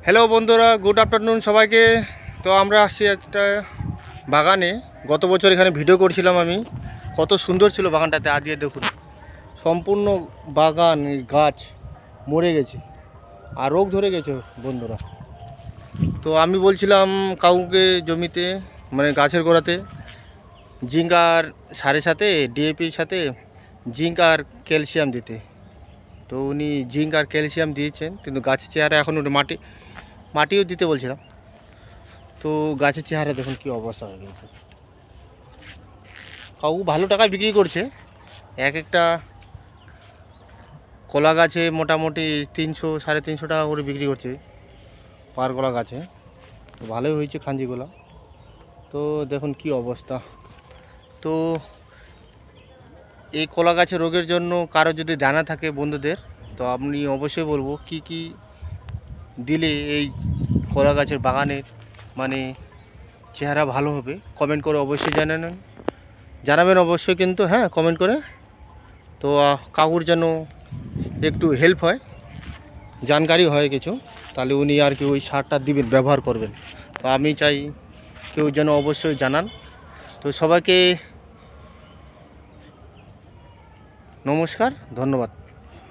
Hello বন্ধুরা, good afternoon সবাইকে। তো আমরা আসছি একটা বাগানে। গত বছর এখানে ভিডিও করছিলাম আমি। কত সুন্দর ছিল বাগানটাতে। আজকে দেখুন সম্পূর্ণ বাগান গাছ মরে গেছে আর রোগ ধরে গেছে বন্ধুরা। তো আমি বলছিলাম কাউকে জমিতে মানে গাছের গোড়াতে জিঙ্ক আর সারের সাথে ডিএপির সাথে জিঙ্ক আর ক্যালসিয়াম দিতে। তো উনি জিঙ্ক আর ক্যালসিয়াম দিয়েছেন, কিন্তু গাছের চেহারা এখন মাটিও দিতে বলছিলাম। তো গাছের চেহারা দেখুন কি অবস্থা হয়ে গেছে। কাউ ভালো টাকায় বিক্রি করছে। এক একটা কলা গাছে মোটামুটি 300-350 টাকা করে বিক্রি করছে পার কলা গাছে। তো ভালোই হয়েছে খাঞ্জিগুলা। তো দেখুন কি অবস্থা। তো এই কলা গাছের রোগের জন্য কারো যদি জানা থাকে বন্ধুদের, তো আপনি অবশ্যই বলবো কি কি দিলে এই কলা গাছের বাগানের মানে চেহারা ভালো হবে। কমেন্ট করে অবশ্যই জানাবেন অবশ্যই কিন্তু, হ্যাঁ, কমেন্ট করে। তো কাকুর যেন একটু হেল্প হয়, জানকারি হয় কিছু, তাহলে উনি আর কি ওই সারটা দিবেন, ব্যবহার করবেন। তো আমি চাই কেউ যেন অবশ্যই জানান। তো সবাইকে নমস্কার, ধন্যবাদ।